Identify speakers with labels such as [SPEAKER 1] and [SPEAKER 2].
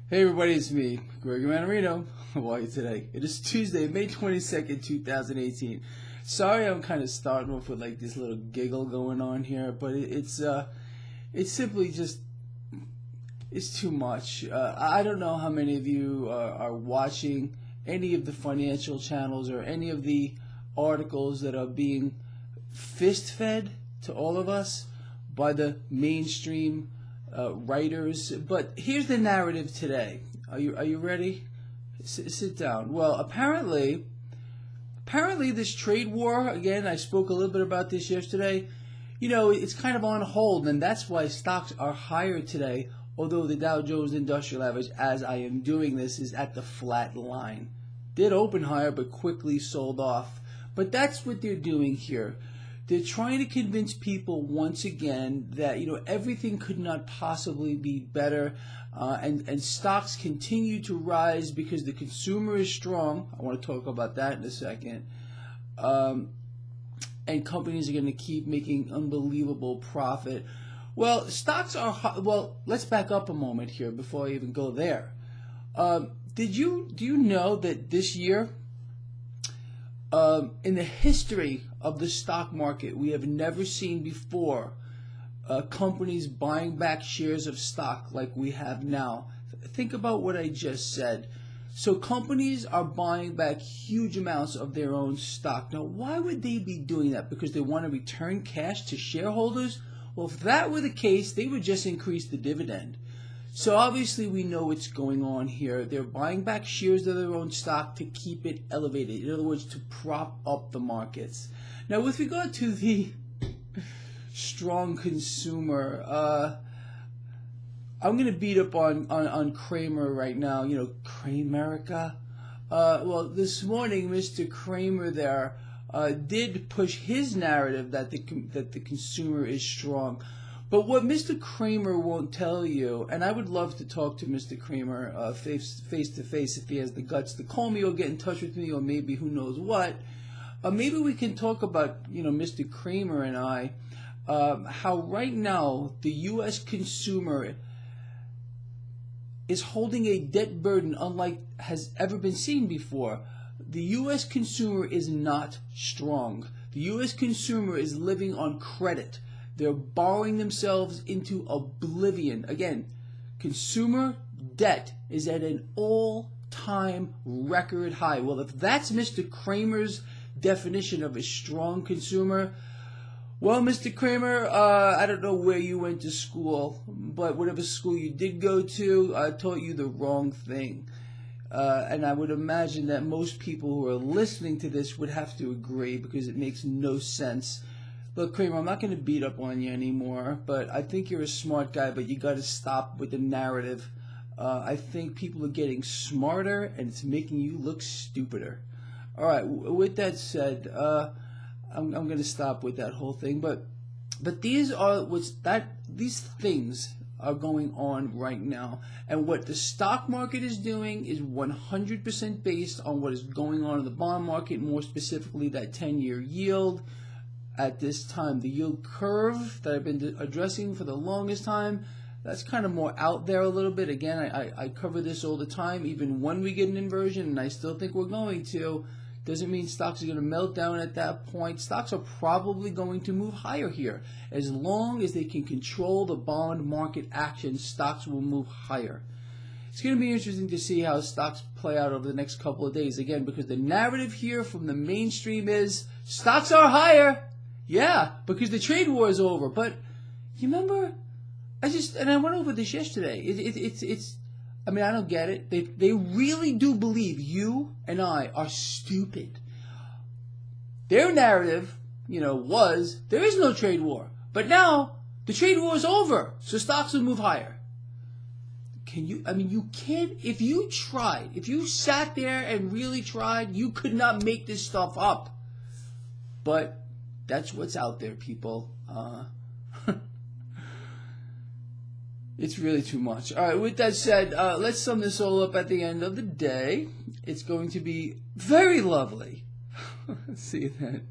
[SPEAKER 1] Hey everybody, it's me, Gregory Mannarino. How are you today? It is Tuesday, May 22nd, 2018. Sorry I'm kind of starting off with like this little giggle going on here, but it's simply just, it's too much. I don't know how many of you are watching any of the financial channels or any of the articles that are being fist-fed to all of us by the mainstream writers, but here's the narrative today. Are you ready? Sit down. Well, apparently this trade war, again, I spoke a little bit about this yesterday, it's kind of on hold, and that's why stocks are higher today, although the Dow Jones Industrial Average, as I am doing this, is at the flat line. Did open higher, but quickly sold off. But that's what they're doing here. They're trying to convince people once again that everything could not possibly be better, and stocks continue to rise because the consumer is strong. I want to talk about that in a second. And companies are going to keep making unbelievable profit. Well, stocks are let's back up a moment here before I even go there. Do you know that this year, in the history of the stock market, we have never seen before companies buying back shares of stock like we have now? Think about what I just said. So companies are buying back huge amounts of their own stock. Now, why would they be doing that? Because they want to return cash to shareholders? Well, if that were the case, they would just increase the dividend. So obviously we know what's going on here. They're buying back shares of their own stock to keep it elevated. In other words, to prop up the markets. Now, with regard to the strong consumer, I'm going to beat up on Cramer right now. Cramerica. Well, this morning, Mr. Cramer there did push his narrative that the consumer is strong. But what Mr. Cramer won't tell you, and I would love to talk to Mr. Cramer face to face if he has the guts to call me or get in touch with me, or maybe who knows what. Maybe we can talk about Mr. Cramer and I, how right now the U.S. consumer is holding a debt burden unlike has ever been seen before. The U.S. consumer is not strong. The U.S. consumer is living on credit. They're borrowing themselves into oblivion. Again, consumer debt is at an all-time record high. Well, if that's Mr. Cramer's definition of a strong consumer, well, Mr. Cramer, I don't know where you went to school, but whatever school you did go to taught you the wrong thing. And I would imagine that most people who are listening to this would have to agree, because it makes no sense. Look, Cramer, I'm not going to beat up on you anymore, but I think you're a smart guy, but you got to stop with the narrative. I think people are getting smarter, and it's making you look stupider. All right, with that said, I'm going to stop with that whole thing, but these things are going on right now, and what the stock market is doing is 100% based on what is going on in the bond market, more specifically that 10-year yield. At this time, the yield curve that I've been addressing for the longest time, that's kind of more out there a little bit. Again, I cover this all the time, even when we get an inversion, and I still think we're going to. Doesn't mean stocks are going to melt down at that point. Stocks are probably going to move higher here. As long as they can control the bond market action, stocks will move higher. It's going to be interesting to see how stocks play out over the next couple of days. Again, because the narrative here from the mainstream is stocks are higher. Yeah, because the trade war is over. But you remember, I went over this yesterday. I don't get it. They really do believe you and I are stupid. Their narrative, was there is no trade war. But now the trade war is over, so stocks will move higher. You can't, if you sat there and really tried, you could not make this stuff up. But that's what's out there, people. It's really too much. All right, with that said, let's sum this all up at the end of the day. It's going to be very lovely. See you then.